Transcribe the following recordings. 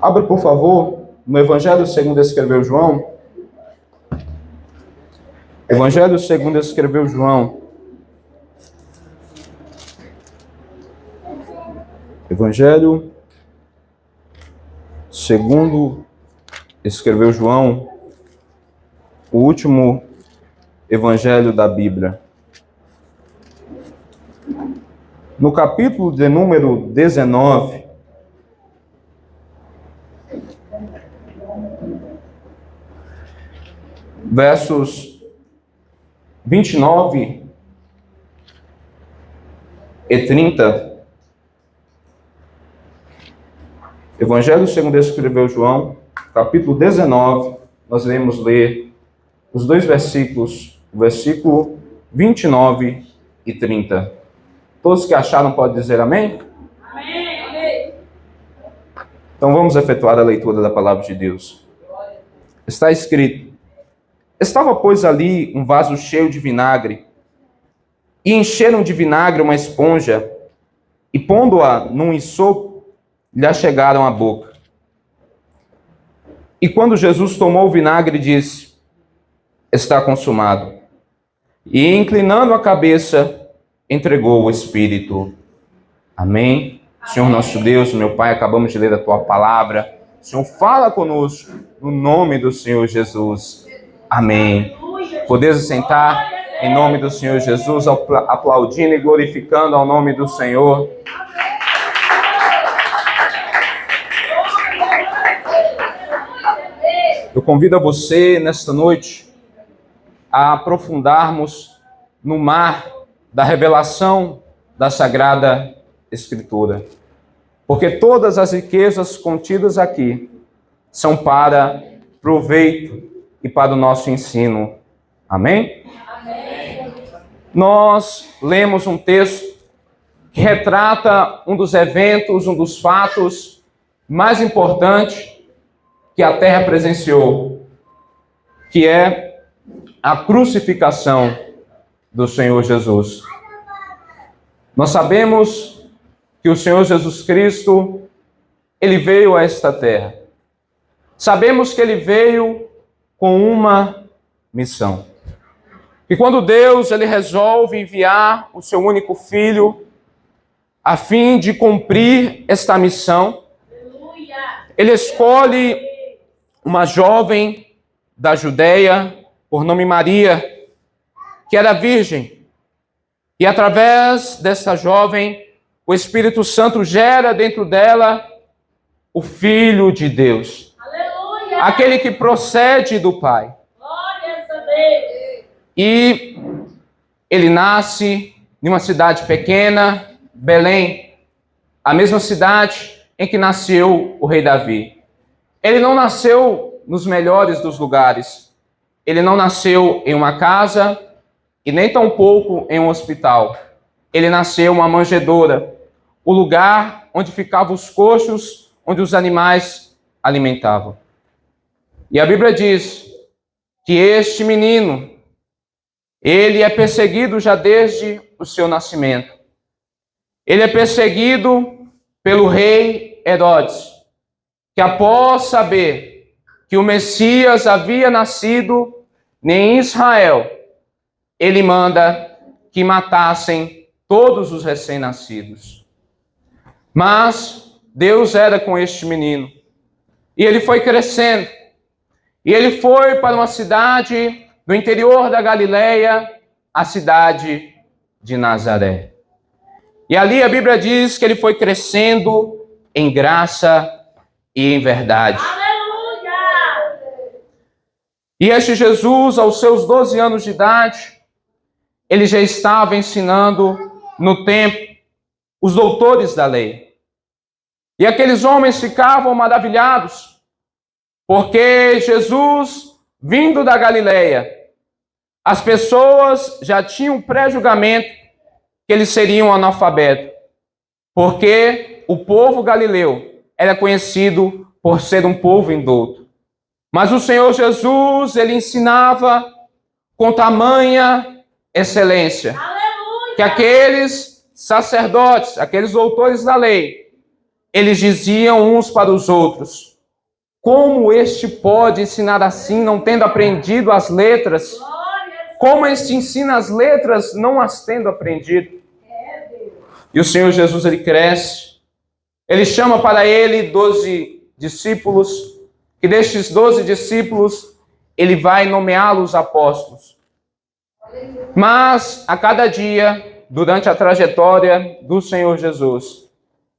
Abra, por favor, no Evangelho segundo escreveu João. Evangelho segundo escreveu João. Evangelho segundo escreveu João, o último evangelho da Bíblia. No capítulo de número 19, versos 29 e 30, Evangelho segundo escreveu João, capítulo 19, nós iremos ler os dois versículos, o versículo 29 e 30. Todos que acharam podem dizer amém? Amém. Então vamos efetuar a leitura da palavra de Deus. Está escrito: estava, pois, ali um vaso cheio de vinagre, e encheram de vinagre uma esponja, e pondo-a num ensopo, lhe achegaram a boca. E quando Jesus tomou o vinagre, disse: está consumado. E inclinando a cabeça, entregou o Espírito. Amém. Senhor nosso Deus, meu Pai, acabamos de ler a Tua palavra. Senhor, fala conosco, no nome do Senhor Jesus. Amém. Podeis sentar em nome do Senhor Jesus, aplaudindo e glorificando ao nome do Senhor. Eu convido a você, nesta noite, a aprofundarmos no mar da revelação da Sagrada Escritura. Porque todas as riquezas contidas aqui são para proveito e para o nosso ensino. Amém? Amém. Nós lemos um texto que retrata um dos eventos, um dos fatos mais importantes que a Terra presenciou, que é a crucificação do Senhor Jesus. Nós sabemos que o Senhor Jesus Cristo, ele veio a esta terra. Sabemos que ele veio com uma missão. E quando Deus ele resolve enviar o seu único filho a fim de cumprir esta missão, ele escolhe uma jovem da Judeia, por nome Maria, que era virgem. E através dessa jovem, o Espírito Santo gera dentro dela o Filho de Deus. Aleluia. Aquele que procede do Pai. Glória a Deus. E ele nasce em uma cidade pequena, Belém, a mesma cidade em que nasceu o rei Davi. Ele não nasceu nos melhores dos lugares. Ele não nasceu em uma casa e nem tampouco em um hospital. Ele nasceu em uma manjedoura, o lugar onde ficavam os coxos, onde os animais alimentavam. E a Bíblia diz que este menino, ele é perseguido já desde o seu nascimento. Ele é perseguido pelo rei Herodes, que após saber que o Messias havia nascido em Israel, ele manda que matassem todos os recém-nascidos. Mas Deus era com este menino. E ele foi crescendo. E ele foi para uma cidade do interior da Galileia, a cidade de Nazaré. E ali a Bíblia diz que ele foi crescendo em graça e em verdade. Aleluia. E este Jesus, aos seus 12 anos de idade, ele já estava ensinando no templo os doutores da lei. E aqueles homens ficavam maravilhados, porque Jesus, vindo da Galileia, as pessoas já tinham pré-julgamento que eles seriam analfabetos, porque o povo galileu era conhecido por ser um povo indouto. Mas o Senhor Jesus, ele ensinava com tamanha excelência, Aleluia. que aqueles sacerdotes, aqueles doutores da lei, eles diziam uns para os outros: Como este pode ensinar assim, não tendo aprendido as letras? Glória. Como este ensina as letras, não as tendo aprendido? E o Senhor Jesus, ele cresce. Ele chama para ele 12 discípulos. E destes 12 discípulos, ele vai nomeá-los apóstolos. Mas, a cada dia, durante a trajetória do Senhor Jesus,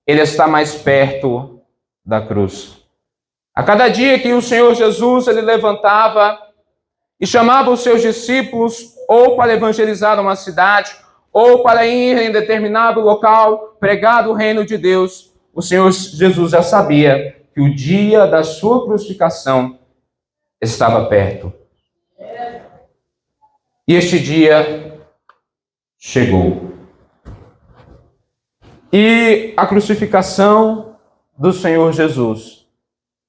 ele está mais perto da cruz. A cada dia que o Senhor Jesus ele levantava e chamava os seus discípulos ou para evangelizar uma cidade, ou para ir em determinado local pregar o reino de Deus, o Senhor Jesus já sabia que o dia da sua crucificação estava perto. E este dia chegou. E a crucificação do Senhor Jesus,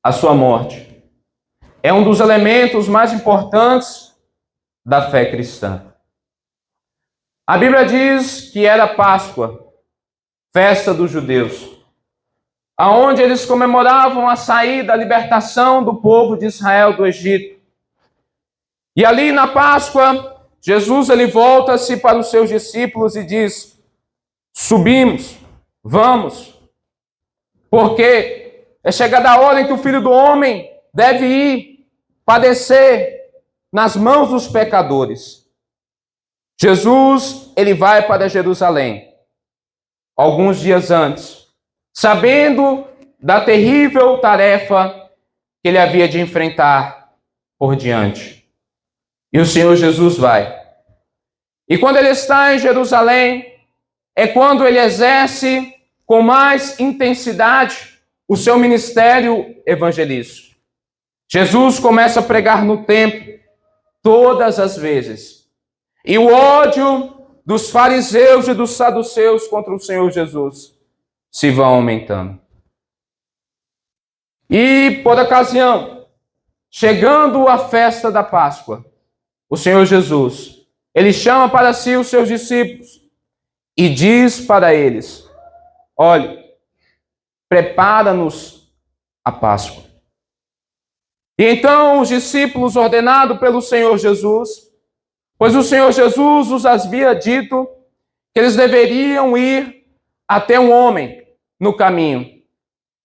a sua morte, é um dos elementos mais importantes da fé cristã. A Bíblia diz que era Páscoa, festa dos judeus, aonde eles comemoravam a saída, a libertação do povo de Israel do Egito. E ali na Páscoa, Jesus ele volta-se para os seus discípulos e diz: subimos, vamos, porque é chegada a hora em que o Filho do Homem deve ir padecer nas mãos dos pecadores. Jesus, ele vai para Jerusalém, alguns dias antes, sabendo da terrível tarefa que ele havia de enfrentar por diante. E o Senhor Jesus vai. E quando ele está em Jerusalém, é quando ele exerce com mais intensidade o seu ministério evangelístico. Jesus começa a pregar no templo todas as vezes. E o ódio dos fariseus e dos saduceus contra o Senhor Jesus se vão aumentando. E por ocasião, chegando a festa da Páscoa, o Senhor Jesus, ele chama para si os seus discípulos e diz para eles: olhe, prepara-nos a Páscoa. E então os discípulos, ordenados pelo Senhor Jesus, pois o Senhor Jesus os havia dito que eles deveriam ir até um homem no caminho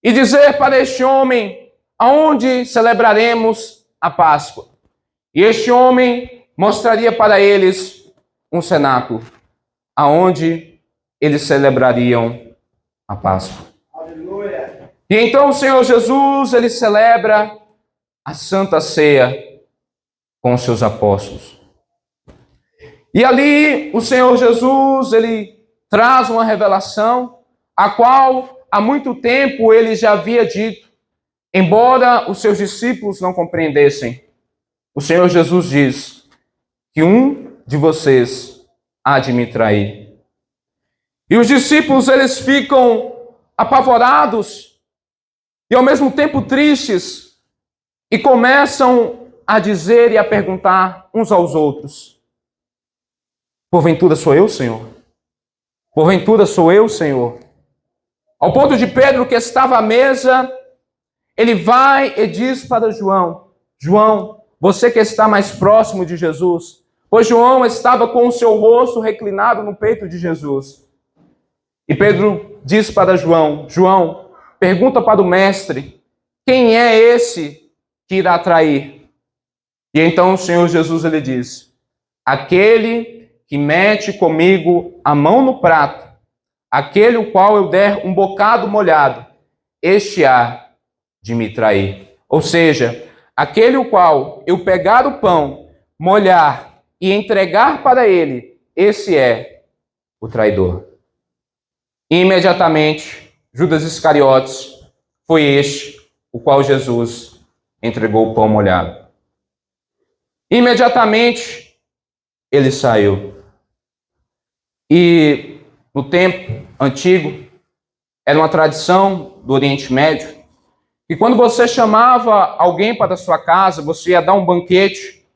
e dizer para este homem aonde celebraremos a Páscoa. E este homem mostraria para eles um cenáculo aonde eles celebrariam a Páscoa. Aleluia. E então o Senhor Jesus, ele celebra a Santa Ceia com os seus apóstolos. E ali o Senhor Jesus, ele traz uma revelação, a qual há muito tempo ele já havia dito, embora os seus discípulos não compreendessem. O Senhor Jesus diz que um de vocês há de me trair. E os discípulos, eles ficam apavorados e ao mesmo tempo tristes e começam a dizer e a perguntar uns aos outros: porventura sou eu, Senhor? Porventura sou eu, Senhor? Ao ponto de Pedro, que estava à mesa, ele vai e diz para João: João, você que está mais próximo de Jesus, pois João estava com o seu rosto reclinado no peito de Jesus. E Pedro diz para João: João, pergunta para o mestre, quem é esse que irá trair? E então o Senhor Jesus, ele diz: aquele que mete comigo a mão no prato, aquele o qual eu der um bocado molhado, este há de me trair. Ou seja, aquele o qual eu pegar o pão, molhar e entregar para ele, esse é o traidor. E imediatamente, Judas Iscariotes foi este o qual Jesus entregou o pão molhado. Imediatamente, ele saiu. E no tempo antigo, era uma tradição do Oriente Médio, que quando você chamava alguém para a sua casa, você ia dar um banquete,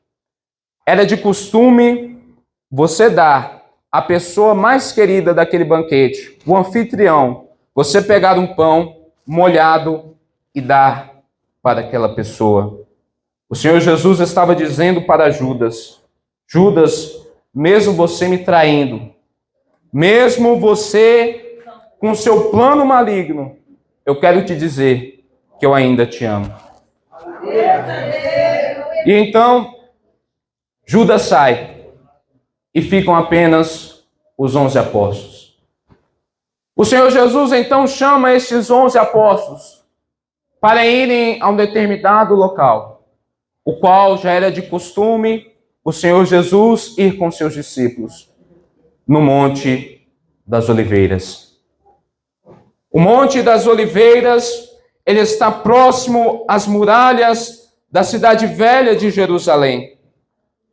era de costume você dar à pessoa mais querida daquele banquete, o anfitrião, você pegar um pão molhado e dar para aquela pessoa. O Senhor Jesus estava dizendo para Judas: Judas, mesmo você me traindo, mesmo você com seu plano maligno, eu quero te dizer que eu ainda te amo. E então, Judas sai e ficam apenas os 11 apóstolos. O Senhor Jesus então chama esses 11 apóstolos para irem a um determinado local, o qual já era de costume o Senhor Jesus ir com seus discípulos, no Monte das Oliveiras. O Monte das Oliveiras, ele está próximo às muralhas da cidade velha de Jerusalém,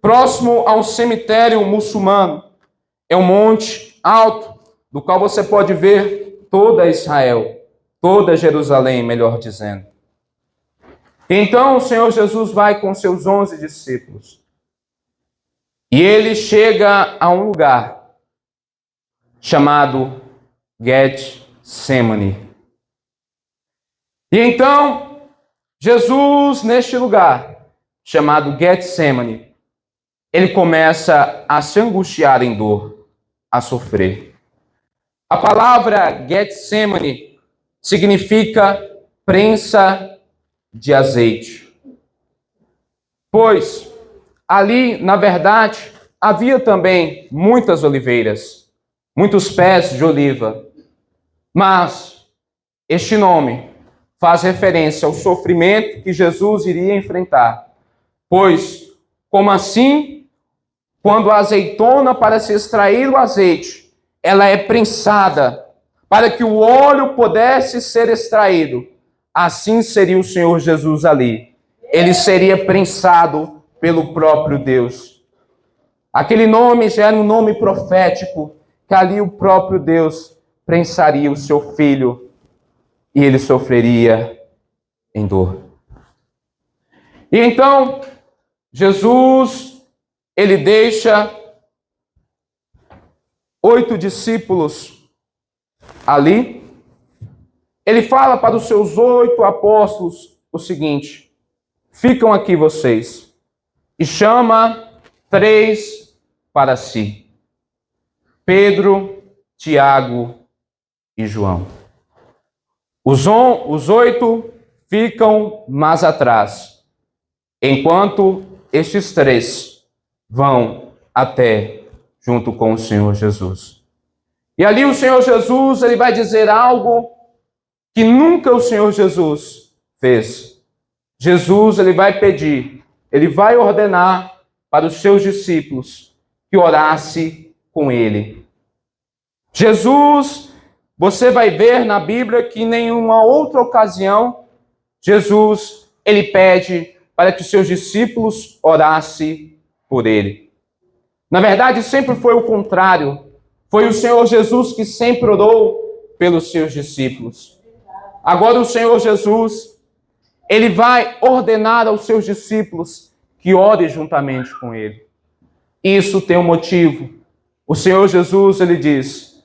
próximo ao cemitério muçulmano. É um monte alto, do qual você pode ver toda Israel, toda Jerusalém, melhor dizendo. Então o Senhor Jesus vai com seus 11 discípulos. E ele chega a um lugar chamado Getsemane. E então, Jesus, neste lugar, chamado Getsemane, ele começa a se angustiar em dor, a sofrer. A palavra Getsemane significa prensa de azeite. Pois ali, na verdade, havia também muitas oliveiras, muitos pés de oliva. Mas este nome faz referência ao sofrimento que Jesus iria enfrentar. Pois, como assim, quando a azeitona, para se extrair o azeite, ela é prensada para que o óleo pudesse ser extraído, assim seria o Senhor Jesus ali. Ele seria prensado pelo próprio Deus. Aquele nome já era um nome profético, que ali o próprio Deus prensaria o seu filho e ele sofreria em dor. E então, Jesus, ele deixa 8 discípulos ali. Ele fala para os seus 8 apóstolos o seguinte: ficam aqui vocês. E chama 3 para si: Pedro, Tiago e João. Os 8 ficam mais atrás, enquanto estes 3 vão até junto com o Senhor Jesus. E ali o Senhor Jesus, ele vai dizer algo que nunca o Senhor Jesus fez. Jesus, ele vai pedir, ele vai ordenar para os seus discípulos que orasse com ele. Jesus, você vai ver na Bíblia que em nenhuma outra ocasião, Jesus, ele pede para que os seus discípulos orassem por ele. Na verdade, sempre foi o contrário. Foi o Senhor Jesus que sempre orou pelos seus discípulos. Agora o Senhor Jesus, ele vai ordenar aos seus discípulos que orem juntamente com ele. Isso tem um motivo. O Senhor Jesus, ele diz: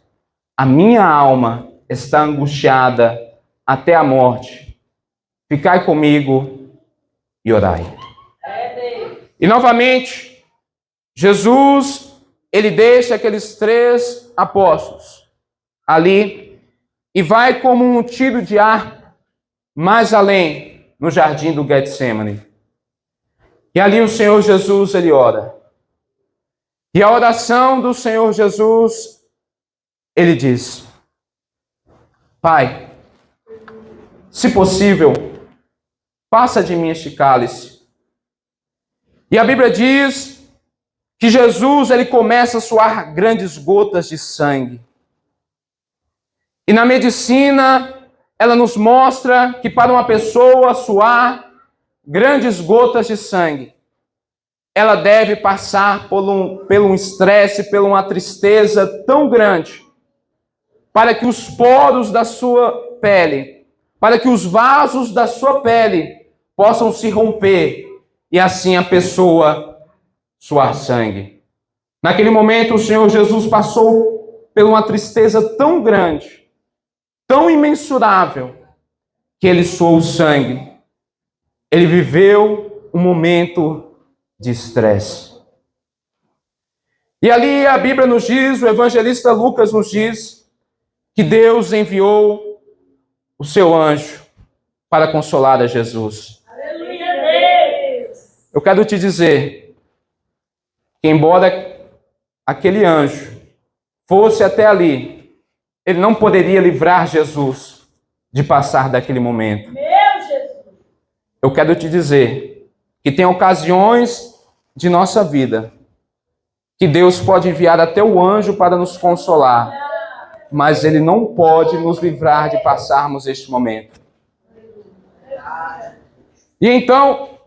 a minha alma está angustiada até a morte. Ficai comigo e orai. E novamente, Jesus, ele deixa aqueles 3 apóstolos ali e vai como um tiro de ar mais além no jardim do Getsemane. E ali o Senhor Jesus, ele ora. E a oração do Senhor Jesus, ele diz: Pai, se possível, passa de mim este cálice. E a Bíblia diz que Jesus, ele começa a suar grandes gotas de sangue. E na medicina, ela nos mostra que para uma pessoa suar grandes gotas de sangue, ela deve passar por um estresse, por uma tristeza tão grande, para que os poros da sua pele, para que os vasos da sua pele possam se romper e assim a pessoa suar sangue. Naquele momento, o Senhor Jesus passou por uma tristeza tão grande, tão imensurável, que ele suou sangue. ele viveu um momento de estresse. E ali a Bíblia nos diz, o evangelista Lucas nos diz, que Deus enviou o seu anjo para consolar a Jesus. Aleluia, Deus. Eu quero te dizer que, embora aquele anjo fosse até ali, ele não poderia livrar Jesus de passar daquele momento. Meu Jesus. Eu quero te dizer que tem ocasiões de nossa vida que Deus pode enviar até o anjo para nos consolar, mas ele não pode nos livrar de passarmos este momento. E então,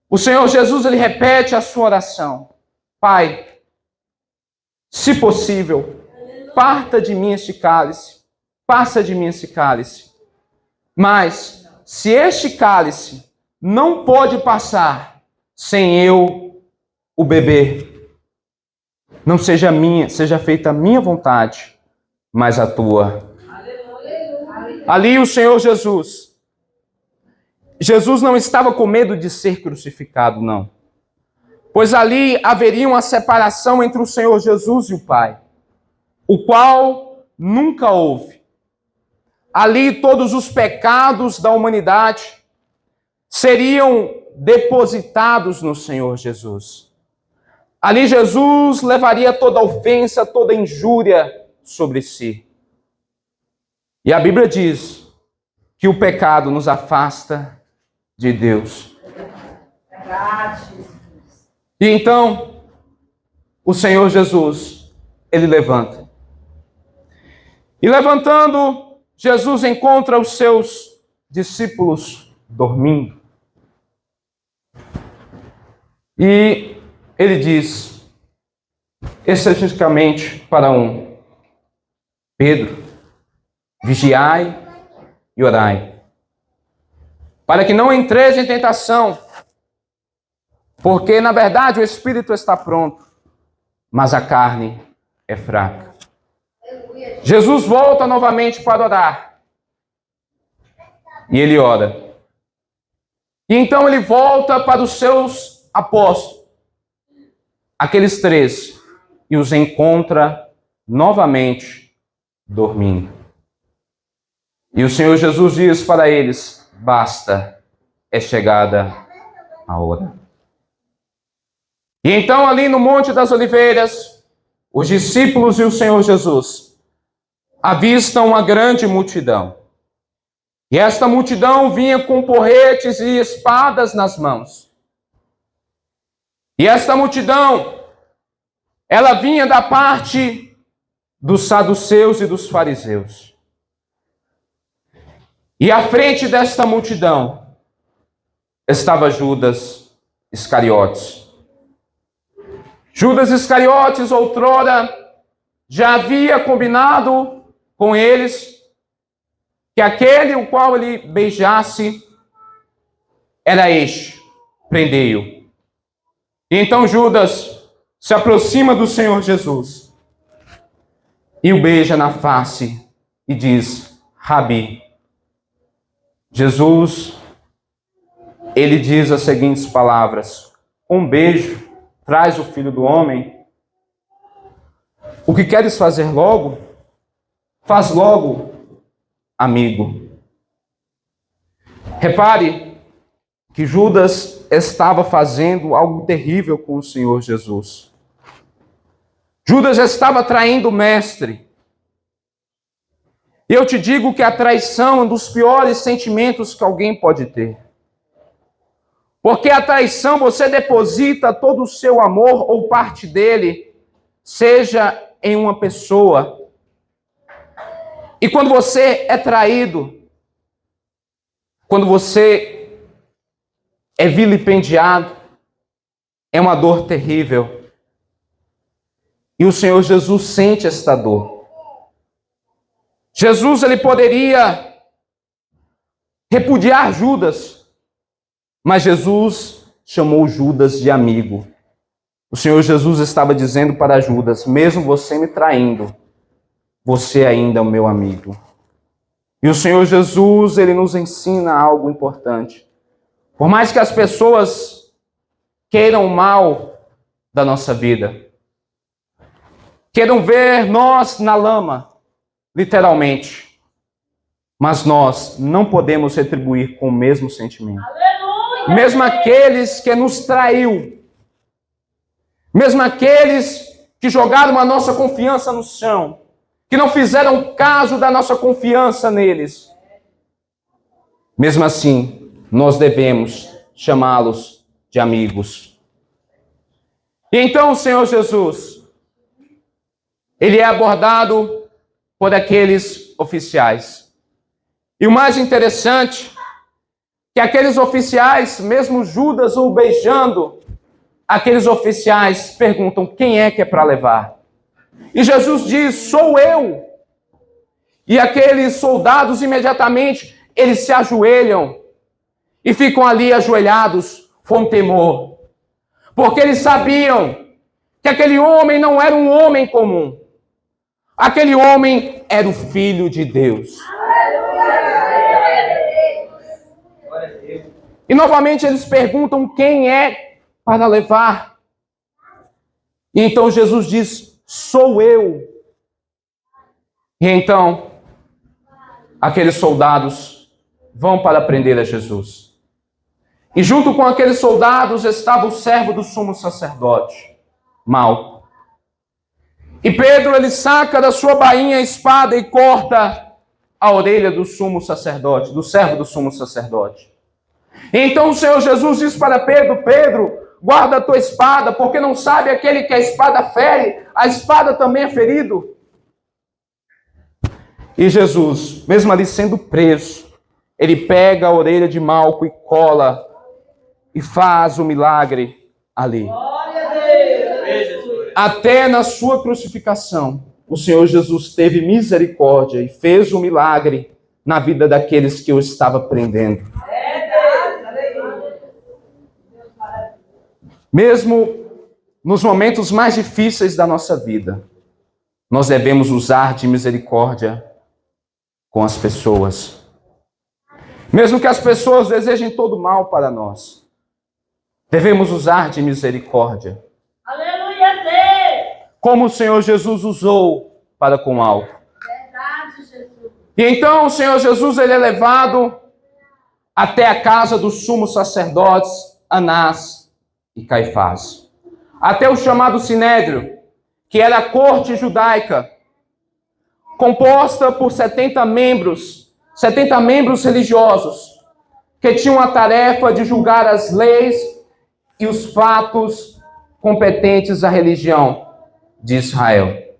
o Senhor Jesus, ele repete a sua oração: Pai, se possível, parta de mim este cálice, passa de mim este cálice. Mas, se este cálice não pode passar sem eu o beber, não seja feita a minha vontade, mas a tua. Ali o Senhor Jesus não estava com medo de ser crucificado, não. Pois ali haveria uma separação entre o Senhor Jesus e o Pai, o qual nunca houve. Ali todos os pecados da humanidade seriam depositados no Senhor Jesus. Ali Jesus levaria toda ofensa, toda injúria sobre si. E a Bíblia diz que o pecado nos afasta de Deus. E então, o Senhor Jesus, ele levanta. E levantando, Jesus encontra os seus discípulos dormindo. E ele diz, especificamente para Pedro, vigiai e orai, para que não entreis em tentação, porque na verdade o espírito está pronto, mas a carne é fraca. Jesus volta novamente para orar. E ele ora. E então ele volta para os seus apóstolos, aqueles 3, e os encontra novamente dormindo. E o Senhor Jesus diz para eles: basta, é chegada a hora. E então ali no Monte das Oliveiras, os discípulos e o Senhor Jesus avistam uma grande multidão. E esta multidão vinha com porretes e espadas nas mãos. E esta multidão, ela vinha da parte dos saduceus e dos fariseus. E à frente desta multidão estava Judas Iscariotes. Judas Iscariotes, outrora, já havia combinado com eles que aquele o qual ele beijasse era este, prendei-o. E então Judas se aproxima do Senhor Jesus e o beija na face e diz: Rabi. Jesus, ele diz as seguintes palavras: um beijo traz o Filho do Homem. O que queres fazer logo? Faz logo, amigo. Repare que Judas estava fazendo algo terrível com o Senhor Jesus. Judas estava traindo o mestre. E eu te digo que a traição é um dos piores sentimentos que alguém pode ter. Porque a traição, você deposita todo o seu amor ou parte dele, seja em uma pessoa. E quando você é traído, quando você é vilipendiado, é uma dor terrível. E o Senhor Jesus sente esta dor. Jesus, ele poderia repudiar Judas, mas Jesus chamou Judas de amigo. O Senhor Jesus estava dizendo para Judas: mesmo você me traindo, você ainda é o meu amigo. E o Senhor Jesus, ele nos ensina algo importante. Por mais que as pessoas queiram o mal da nossa vida, queiram ver nós na lama, literalmente, mas nós não podemos retribuir com o mesmo sentimento. Aleluia. Mesmo aqueles que nos traiu, mesmo aqueles que jogaram a nossa confiança no chão, que não fizeram caso da nossa confiança neles, mesmo assim, nós devemos chamá-los de amigos. E então o Senhor Jesus, ele é abordado por aqueles oficiais. E o mais interessante, que aqueles oficiais, mesmo Judas o beijando, aqueles oficiais perguntam, quem é que é para levar? E Jesus diz, sou eu. E aqueles soldados, imediatamente, eles se ajoelham e ficam ali ajoelhados com temor. Porque eles sabiam que aquele homem não era um homem comum. Aquele homem era o Filho de Deus. E novamente eles perguntam quem é para levar. E então Jesus diz, sou eu. E então, aqueles soldados vão para prender a Jesus. E junto com aqueles soldados estava o servo do sumo sacerdote, Malco. E Pedro, ele saca da sua bainha a espada e corta a orelha do sumo sacerdote, do servo do sumo sacerdote. E então o Senhor Jesus diz para Pedro, Pedro, guarda a tua espada, porque não sabe aquele que a espada fere, a espada também é ferido. E Jesus, mesmo ali sendo preso, ele pega a orelha de Malco e cola e faz o milagre ali. Até na sua crucificação, o Senhor Jesus teve misericórdia e fez o milagre na vida daqueles que o estava prendendo. Mesmo nos momentos mais difíceis da nossa vida, nós devemos usar de misericórdia com as pessoas. Mesmo que as pessoas desejem todo mal para nós, devemos usar de misericórdia. Aleluia, Deus. Como o Senhor Jesus usou para com Malco. Verdade, Jesus. E então o Senhor Jesus, ele é levado até a casa dos sumos sacerdotes, Anás e Caifás. Até o chamado Sinédrio, que era a corte judaica, composta por 70 membros religiosos, que tinham a tarefa de julgar as leis e os fatos competentes à religião de Israel.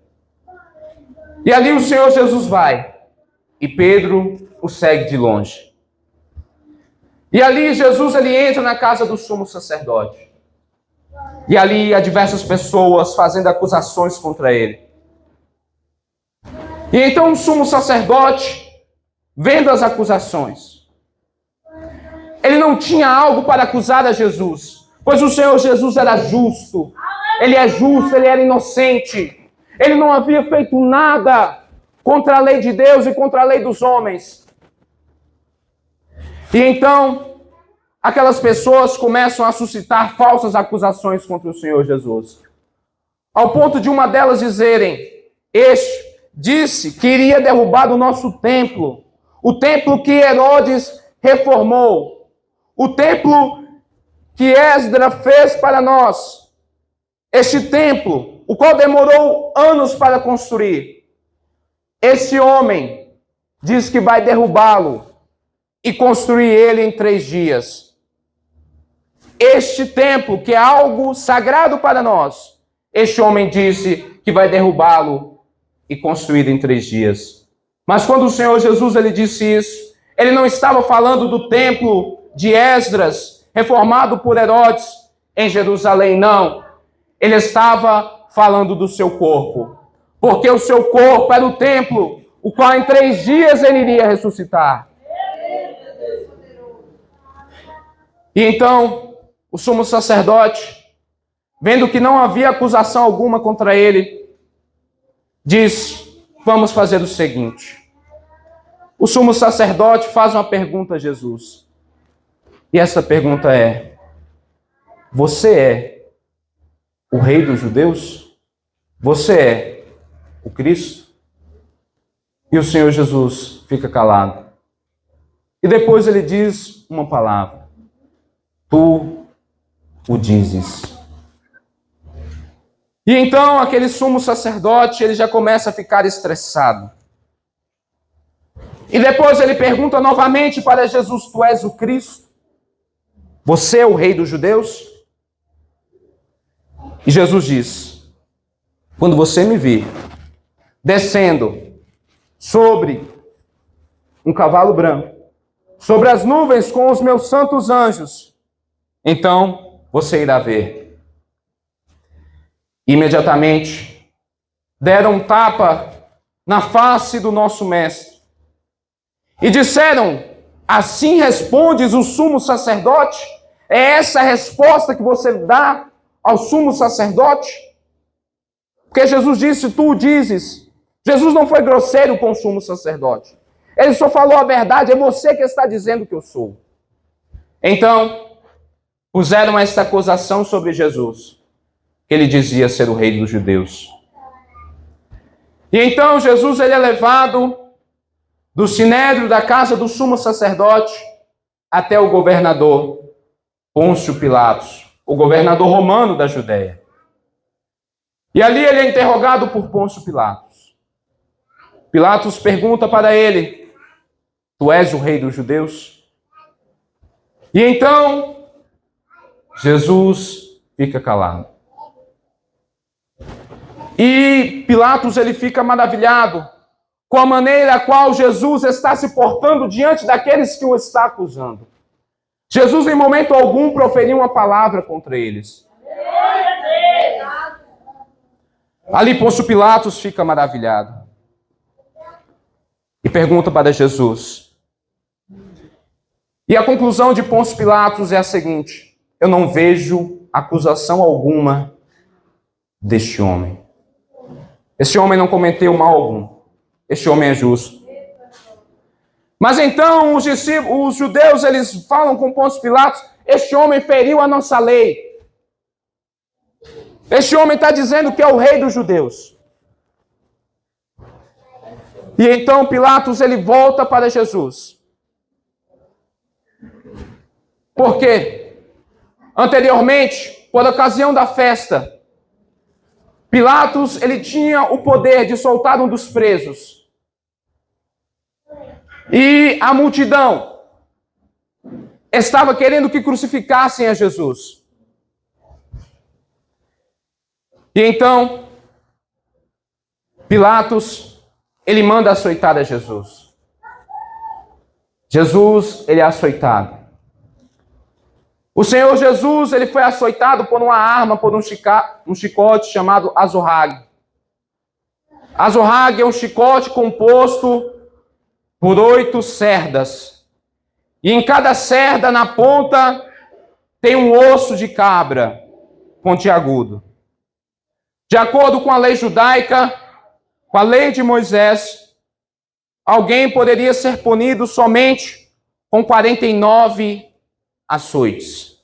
E ali o Senhor Jesus vai, e Pedro o segue de longe. E ali Jesus, ele entra na casa do sumo sacerdote. E ali há diversas pessoas fazendo acusações contra ele. E então o sumo sacerdote, vendo as acusações, ele não tinha algo para acusar a Jesus, pois o Senhor Jesus era justo. Ele é justo, ele era inocente. Ele não havia feito nada contra a lei de Deus e contra a lei dos homens. E então, aquelas pessoas começam a suscitar falsas acusações contra o Senhor Jesus. Ao ponto de uma delas dizerem, este disse que iria derrubar o nosso templo. O templo que Herodes reformou. O templo que Esdras fez para nós. Este templo, o qual demorou anos para construir. Esse homem diz que vai derrubá-lo e construir ele em 3 dias. Este templo, que é algo sagrado para nós, este homem disse que vai derrubá-lo e construir em 3 dias. Mas quando o Senhor Jesus, ele disse isso, ele não estava falando do templo de Esdras, reformado por Herodes em Jerusalém, não. Ele estava falando do seu corpo, porque o seu corpo era o templo, o qual em 3 dias ele iria ressuscitar. E então, o sumo sacerdote, vendo que não havia acusação alguma contra ele, diz, vamos fazer o seguinte. O sumo sacerdote faz uma pergunta a Jesus. E essa pergunta é: você é o rei dos judeus? Você é o Cristo? E o Senhor Jesus fica calado. E depois ele diz uma palavra: tu o dizes. E então aquele sumo sacerdote, ele já começa a ficar estressado. E depois ele pergunta novamente para Jesus: tu és o Cristo? Você é o rei dos judeus? E Jesus diz: quando você me vir descendo sobre um cavalo branco, sobre as nuvens com os meus santos anjos, então você irá ver. Imediatamente deram um tapa na face do nosso mestre e disseram: assim respondes o sumo sacerdote? É essa a resposta que você dá ao sumo sacerdote? Porque Jesus disse: tu o dizes. Jesus não foi grosseiro com o sumo sacerdote. Ele só falou a verdade: é você que está dizendo que eu sou. Então, puseram esta acusação sobre Jesus, que ele dizia ser o rei dos judeus. E então Jesus ele é levado do sinédrio da casa do sumo sacerdote até o governador Pôncio Pilatos, o governador romano da Judéia. E ali ele é interrogado por Pôncio Pilatos. Pilatos pergunta para ele: tu és o rei dos judeus? E então Jesus fica calado. E Pilatos ele fica maravilhado com a maneira a qual Jesus está se portando diante daqueles que o está acusando. Jesus em momento algum proferiu uma palavra contra eles. Ali Pôncio Pilatos fica maravilhado e pergunta para Jesus. E a conclusão de Pôncio Pilatos é a seguinte: eu não vejo acusação alguma deste homem. Este homem não cometeu mal algum. Este homem é justo. Mas então os judeus eles falam com Pôncio Pilatos: este homem feriu a nossa lei. Este homem está dizendo que é o rei dos judeus. E então Pilatos ele volta para Jesus. Por quê? Anteriormente, por ocasião da festa, Pilatos ele tinha o poder de soltar um dos presos. E a multidão estava querendo que crucificassem a Jesus. E então, Pilatos, ele manda açoitar a Jesus. Jesus, ele é açoitado. O Senhor Jesus, ele foi açoitado por uma arma, por um chicote chamado azorrague. Azorrague é um chicote composto por 8 cerdas. E em cada cerda, na ponta, tem um osso de cabra pontiagudo. De acordo com a lei judaica, com a lei de Moisés, alguém poderia ser punido somente com 49 açoites.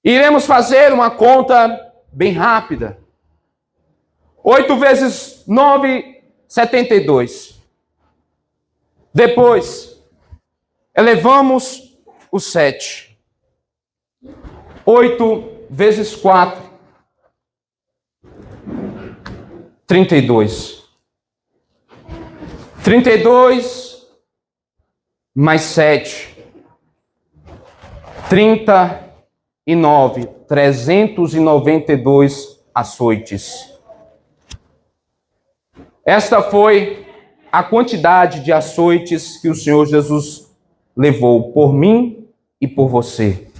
Iremos fazer uma conta bem rápida. 8 vezes 9, 72. Depois, elevamos o 7. 8 vezes 4, 32. 32 mais 7. 39, 392 açoites. Esta foi a quantidade de açoites que o Senhor Jesus levou por mim e por você.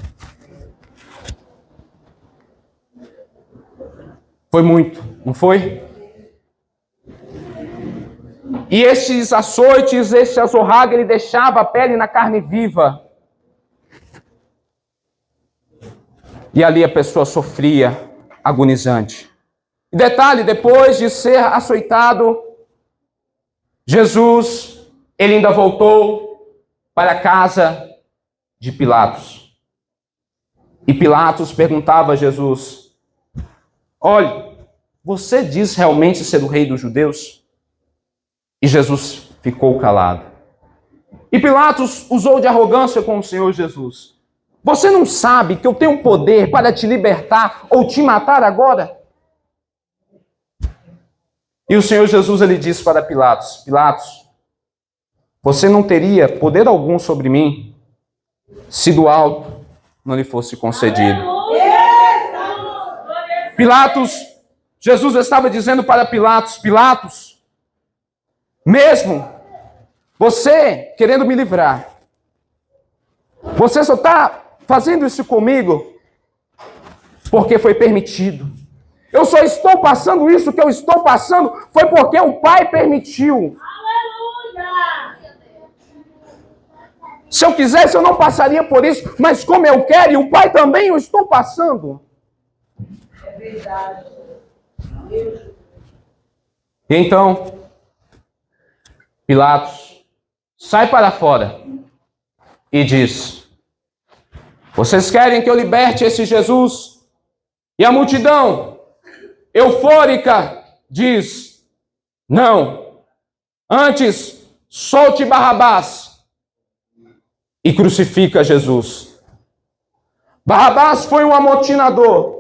Foi muito, não foi? E esses açoites, esse azorrague, ele deixava a pele na carne viva. E ali a pessoa sofria, agonizante. E detalhe, depois de ser açoitado, Jesus, ele ainda voltou para casa de Pilatos. E Pilatos perguntava a Jesus: olhe, você diz realmente ser o rei dos judeus? E Jesus ficou calado. E Pilatos usou de arrogância com o Senhor Jesus: você não sabe que eu tenho poder para te libertar ou te matar agora? E o Senhor Jesus, ele disse para Pilatos: Pilatos, você não teria poder algum sobre mim se do alto não lhe fosse concedido. Pilatos, Jesus estava dizendo para Pilatos: Pilatos, mesmo você querendo me livrar, você só está fazendo isso comigo porque foi permitido. Eu só estou passando isso que eu estou passando foi porque o Pai permitiu. Aleluia! Se eu quisesse, eu não passaria por isso, mas como eu quero, e o Pai também, eu estou passando. É verdade. E então, Pilatos sai para fora e diz: vocês querem que eu liberte esse Jesus? E a multidão, eufórica, diz: não, antes solte Barrabás e crucifica Jesus. Barrabás foi um amotinador.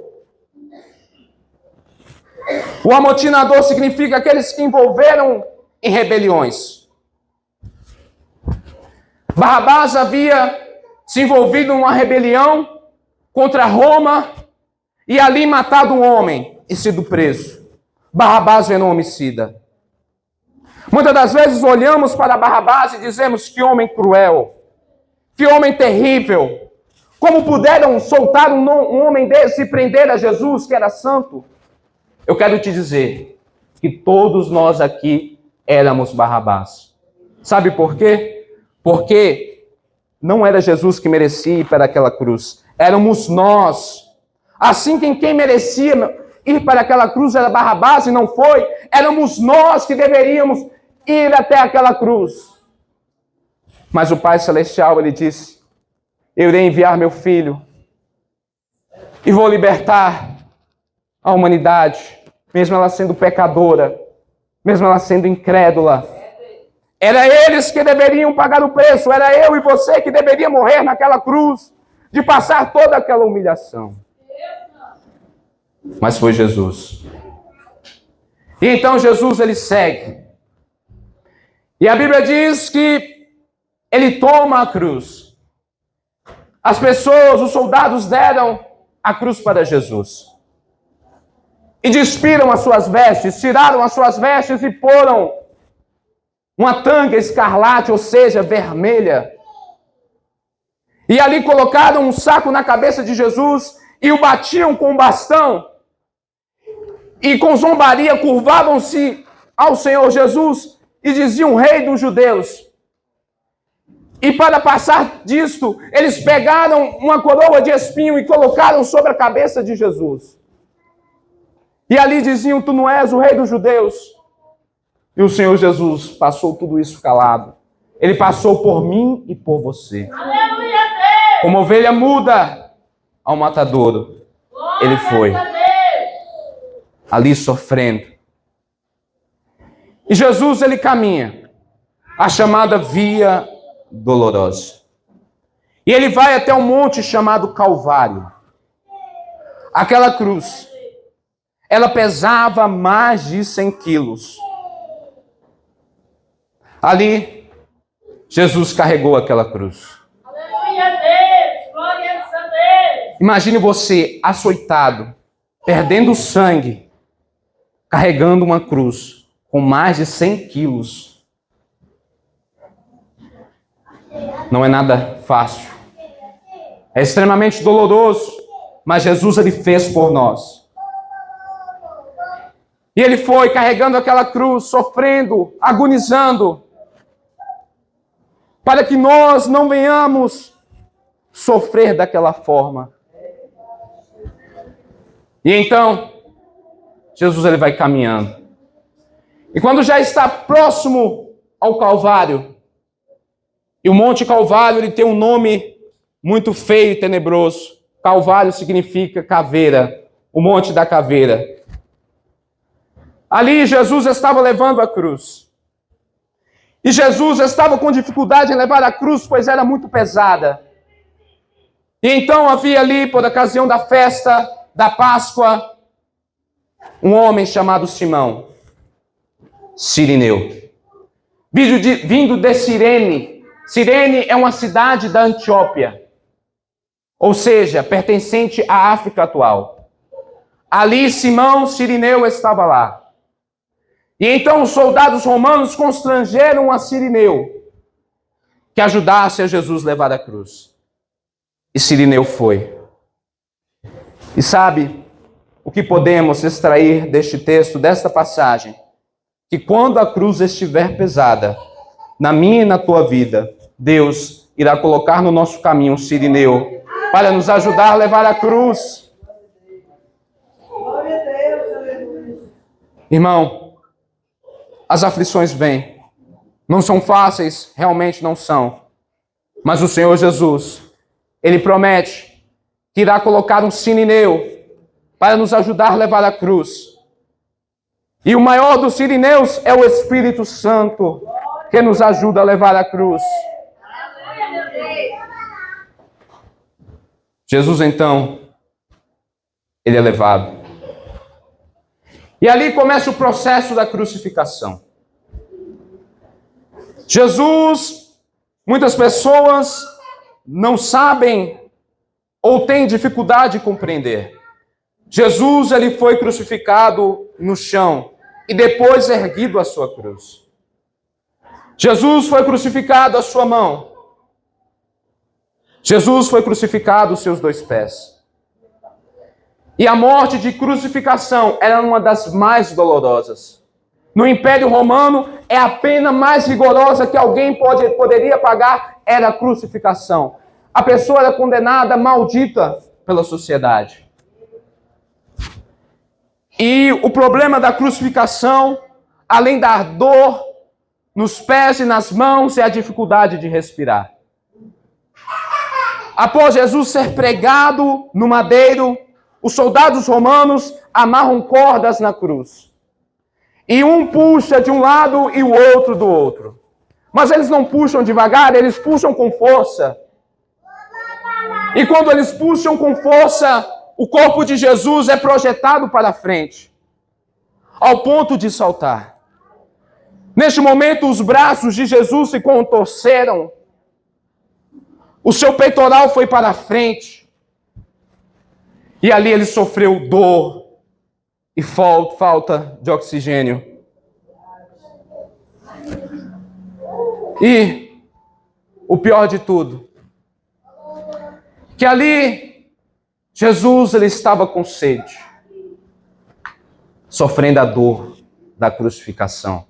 O amotinador significa aqueles que envolveram em rebeliões. Barrabás havia se envolvido em uma rebelião contra Roma e ali matado um homem e sido preso. Barrabás era um homicida. Muitas das vezes olhamos para Barrabás e dizemos: que homem cruel, que homem terrível. Como puderam soltar um homem desse e prender a Jesus, que era santo? Eu quero te dizer que todos nós aqui éramos Barrabás. Sabe por quê? Porque não era Jesus que merecia ir para aquela cruz. Éramos nós. Assim que quem merecia ir para aquela cruz era Barrabás e não foi, éramos nós que deveríamos ir até aquela cruz. Mas o Pai Celestial, ele disse: eu irei enviar meu Filho e vou libertar a humanidade, mesmo ela sendo pecadora, mesmo ela sendo incrédula. Era eles que deveriam pagar o preço, era eu e você que deveria morrer naquela cruz, de passar toda aquela humilhação. Mas foi Jesus. E então Jesus, ele segue. E a Bíblia diz que ele toma a cruz. As pessoas, os soldados deram a cruz para Jesus. E despiram as suas vestes, tiraram as suas vestes e poram uma tanga escarlate, ou seja, vermelha. E ali colocaram um saco na cabeça de Jesus e o batiam com um bastão. E com zombaria curvavam-se ao Senhor Jesus e diziam: Rei dos Judeus. E para passar disto, eles pegaram uma coroa de espinho e colocaram sobre a cabeça de Jesus. E ali diziam: Tu não és o Rei dos Judeus. E o Senhor Jesus passou tudo isso calado. Ele passou por mim e por você. Aleluia, Deus! Como ovelha muda ao matadouro, ele foi ali sofrendo. E Jesus, ele caminha a chamada Via Dolorosa. E ele vai até um monte chamado Calvário. Aquela cruz, ela pesava mais de 100 quilos. Ali, Jesus carregou aquela cruz. Aleluia, Deus! Glória a Deus! Imagine você açoitado, perdendo sangue, carregando uma cruz com mais de 100 quilos. Não é nada fácil. É extremamente doloroso, mas Jesus, ele fez por nós. E ele foi carregando aquela cruz, sofrendo, agonizando, para que nós não venhamos sofrer daquela forma. E então, Jesus, ele vai caminhando. E quando já está próximo ao Calvário, e o Monte Calvário, ele tem um nome muito feio e tenebroso. Calvário significa caveira, o Monte da Caveira. Ali Jesus estava levando a cruz. E Jesus estava com dificuldade em levar a cruz, pois era muito pesada. E então havia ali, por ocasião da festa da Páscoa, um homem chamado Simão, Cirineu, vindo de Cirene. Cirene é uma cidade da Etiópia, ou seja, pertencente à África atual. Ali Simão Cirineu estava lá. E então os soldados romanos constrangeram a Cirineu que ajudasse a Jesus levar a cruz. E Cirineu foi. E sabe o que podemos extrair deste texto, desta passagem? Que quando a cruz estiver pesada, na minha e na tua vida, Deus irá colocar no nosso caminho um Cirineu para nos ajudar a levar a cruz. Irmão, as aflições vêm. Não são fáceis, realmente não são. Mas o Senhor Jesus, Ele promete que irá colocar um Cirineu para nos ajudar a levar a cruz. E o maior dos Cirineus é o Espírito Santo, que nos ajuda a levar a cruz. Jesus, então, ele é levado. E ali começa o processo da crucificação. Jesus, muitas pessoas não sabem ou têm dificuldade de compreender. Jesus, ele foi crucificado no chão e depois erguido a sua cruz. Jesus foi crucificado a sua mão. Jesus foi crucificado os seus 2 pés. E a morte de crucificação era uma das mais dolorosas. No Império Romano, é a pena mais rigorosa que alguém poderia pagar, era a crucificação. A pessoa era condenada, maldita pela sociedade. E o problema da crucificação, além da dor nos pés e nas mãos, é a dificuldade de respirar. Após Jesus ser pregado no madeiro, os soldados romanos amarram cordas na cruz. E um puxa de um lado e o outro do outro. Mas eles não puxam devagar, eles puxam com força. E quando eles puxam com força, o corpo de Jesus é projetado para frente, ao ponto de saltar. Neste momento, os braços de Jesus se contorceram. O seu peitoral foi para frente. E ali ele sofreu dor e falta de oxigênio. E o pior de tudo, que ali Jesus ele estava com sede, sofrendo a dor da crucificação.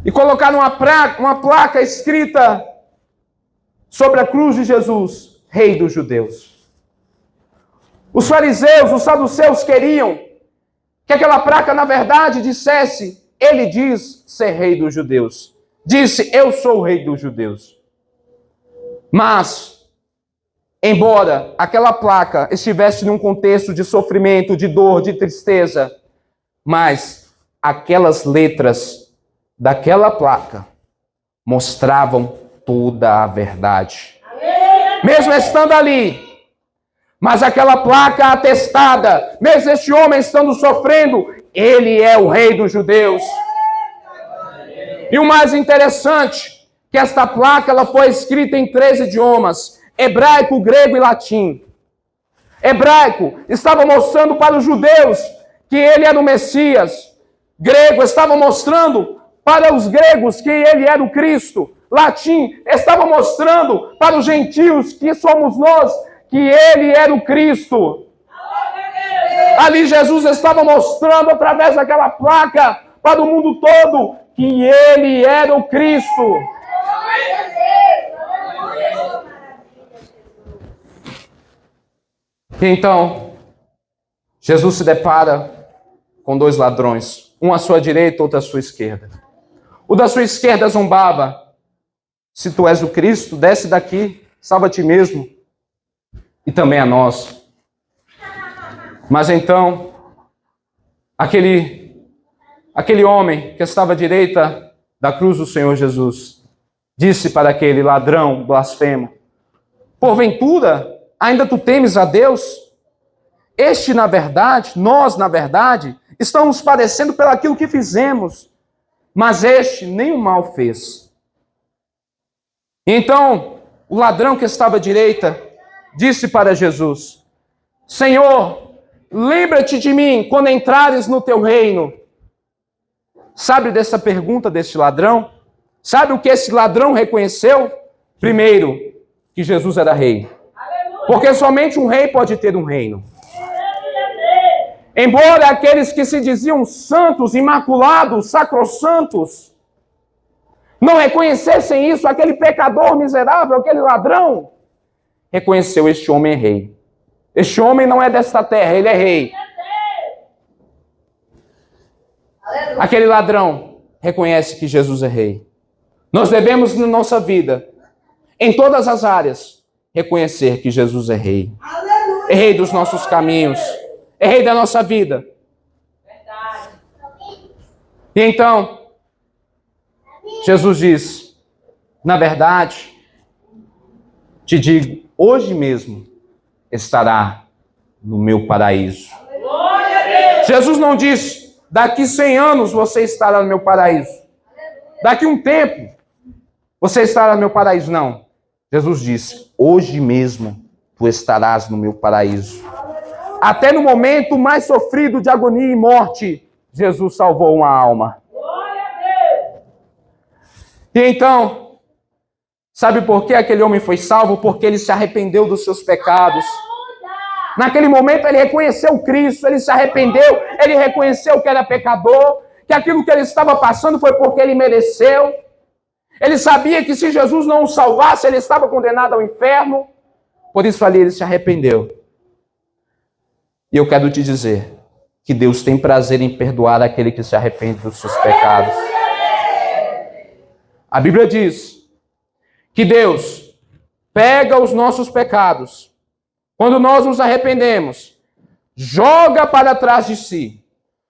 E colocaram uma placa escrita sobre a cruz de Jesus, Rei dos Judeus. Os fariseus, os saduceus queriam que aquela placa, na verdade, dissesse: ele diz ser Rei dos Judeus. Disse: eu sou o Rei dos Judeus. Mas, embora aquela placa estivesse num contexto de sofrimento, de dor, de tristeza, mas aquelas letras daquela placa mostravam toda a verdade. Mesmo estando ali, mas aquela placa atestada, mesmo este homem estando sofrendo, ele é o Rei dos Judeus. E o mais interessante, que esta placa ela foi escrita em 3 idiomas, hebraico, grego e latim. Hebraico estava mostrando para os judeus que ele era o Messias. Grego estava mostrando para os gregos que ele era o Cristo. Latim estava mostrando para os gentios, que somos nós, que ele era o Cristo. Ali Jesus estava mostrando através daquela placa para o mundo todo que ele era o Cristo. E então, Jesus se depara com 2 ladrões, um à sua direita, outro à sua esquerda. O da sua esquerda zombava: se tu és o Cristo, desce daqui, salva a ti mesmo e também a nós. Mas então, aquele homem que estava à direita da cruz do Senhor Jesus disse para aquele ladrão blasfemo: porventura, ainda tu temes a Deus? Nós, na verdade, estamos padecendo pelo aquilo que fizemos, mas este nenhum mal fez. Então, o ladrão que estava à direita disse para Jesus: Senhor, lembra-te de mim quando entrares no teu reino. Sabe dessa pergunta desse ladrão? Sabe o que esse ladrão reconheceu? Primeiro, que Jesus era rei. Porque somente um rei pode ter um reino. Embora aqueles que se diziam santos, imaculados, sacrossantos, não reconhecessem isso, aquele pecador miserável, aquele ladrão, reconheceu: este homem é rei. Este homem não é desta terra, ele é rei. Aquele ladrão reconhece que Jesus é rei. Nós devemos, na nossa vida, em todas as áreas, reconhecer que Jesus é rei. É rei dos nossos caminhos. É rei da nossa vida. E então, Jesus diz: na verdade, te digo, hoje mesmo estará no meu paraíso. Jesus não diz: daqui 100 anos você estará no meu paraíso. Daqui um tempo você estará no meu paraíso. Não. Jesus disse: hoje mesmo tu estarás no meu paraíso. Até no momento mais sofrido de agonia e morte, Jesus salvou uma alma. E então, sabe por que aquele homem foi salvo? Porque ele se arrependeu dos seus pecados. Naquele momento ele reconheceu Cristo, ele se arrependeu, ele reconheceu que era pecador, que aquilo que ele estava passando foi porque ele mereceu. Ele sabia que se Jesus não o salvasse, ele estava condenado ao inferno. Por isso ali ele se arrependeu. E eu quero te dizer que Deus tem prazer em perdoar aquele que se arrepende dos seus pecados. A Bíblia diz que Deus pega os nossos pecados, quando nós nos arrependemos, joga para trás de si,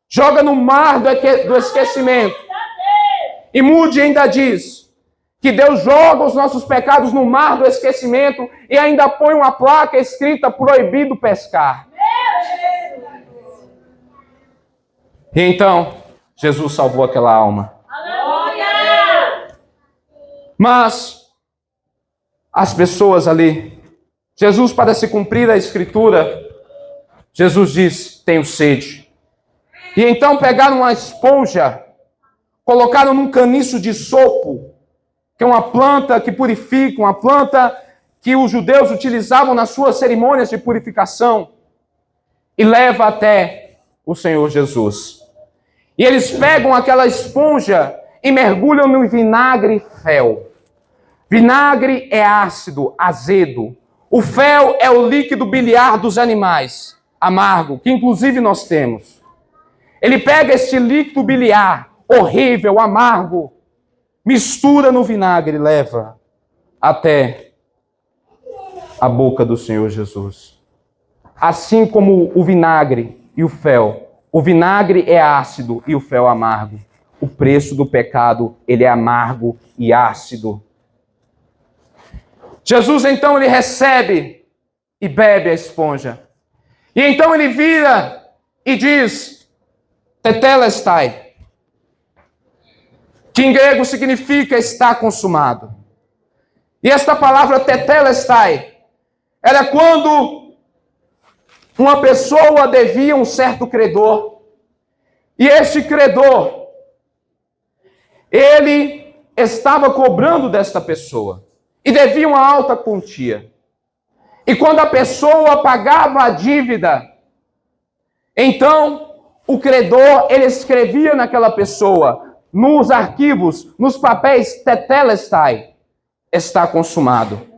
joga no mar do esquecimento. E Moody ainda diz que Deus joga os nossos pecados no mar do esquecimento e ainda põe uma placa escrita: proibido pescar. E então, Jesus salvou aquela alma. Mas as pessoas ali, Jesus, para se cumprir a Escritura, Jesus disse: tenho sede. E então pegaram uma esponja, colocaram num caniço de sopo, que é uma planta que purifica, uma planta que os judeus utilizavam nas suas cerimônias de purificação, e leva até o Senhor Jesus. E eles pegam aquela esponja e mergulham no vinagre fel. Vinagre é ácido, azedo. O fel é o líquido biliar dos animais, amargo, que inclusive nós temos. Ele pega este líquido biliar, horrível, amargo, mistura no vinagre e leva até a boca do Senhor Jesus. Assim como o vinagre e o fel. O vinagre é ácido e o fel amargo. O preço do pecado, ele é amargo e ácido. Jesus, então, ele recebe e bebe a esponja. E então ele vira e diz: tetelestai, que em grego significa está consumado. E esta palavra tetelestai era quando uma pessoa devia um certo credor. E este credor, ele estava cobrando desta pessoa. E devia uma alta quantia. E quando a pessoa pagava a dívida, então o credor, ele escrevia naquela pessoa, nos arquivos, nos papéis, tetelestai, está consumado.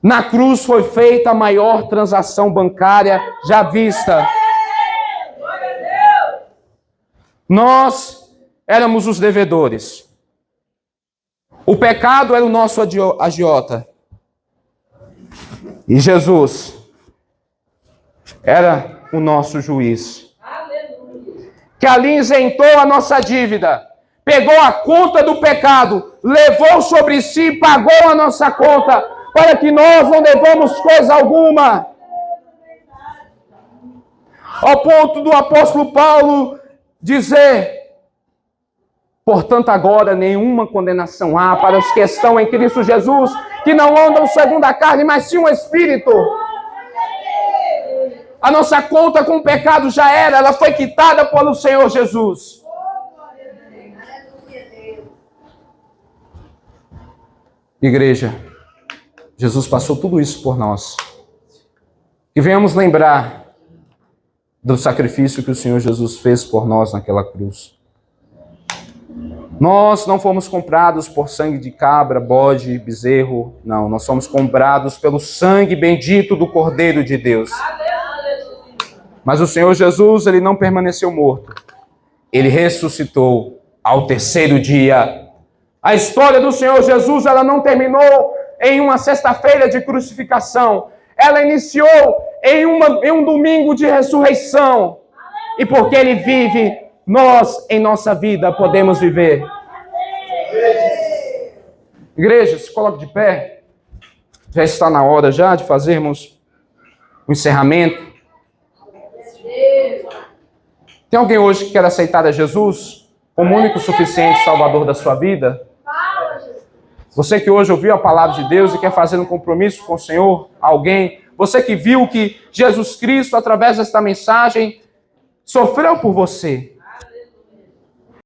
Na cruz foi feita a maior transação bancária já vista. Nós éramos os devedores. O pecado era o nosso agiota. E Jesus era o nosso juiz, que ali isentou a nossa dívida, pegou a conta do pecado, levou sobre si, pagou a nossa conta, para que nós não devamos coisa alguma. Ao ponto do apóstolo Paulo dizer: portanto, agora nenhuma condenação há para os que estão em Cristo Jesus, que não andam segundo a carne, mas sim o Espírito. A nossa conta com o pecado já era, ela foi quitada pelo Senhor Jesus. Igreja, Jesus passou tudo isso por nós. E venhamos lembrar do sacrifício que o Senhor Jesus fez por nós naquela cruz. Nós não fomos comprados por sangue de cabra, bode, bezerro. Não, nós fomos comprados pelo sangue bendito do Cordeiro de Deus. Mas o Senhor Jesus, ele não permaneceu morto. Ele ressuscitou ao terceiro dia. A história do Senhor Jesus, ela não terminou em uma sexta-feira de crucificação. Ela iniciou em um domingo de ressurreição. E porque ele vive, nós, em nossa vida, podemos viver. Igreja, se coloque de pé. Já está na hora já de fazermos o encerramento. Tem alguém hoje que quer aceitar a Jesus como único e suficiente Salvador da sua vida? Você que hoje ouviu a palavra de Deus e quer fazer um compromisso com o Senhor, alguém, você que viu que Jesus Cristo, através desta mensagem, sofreu por você.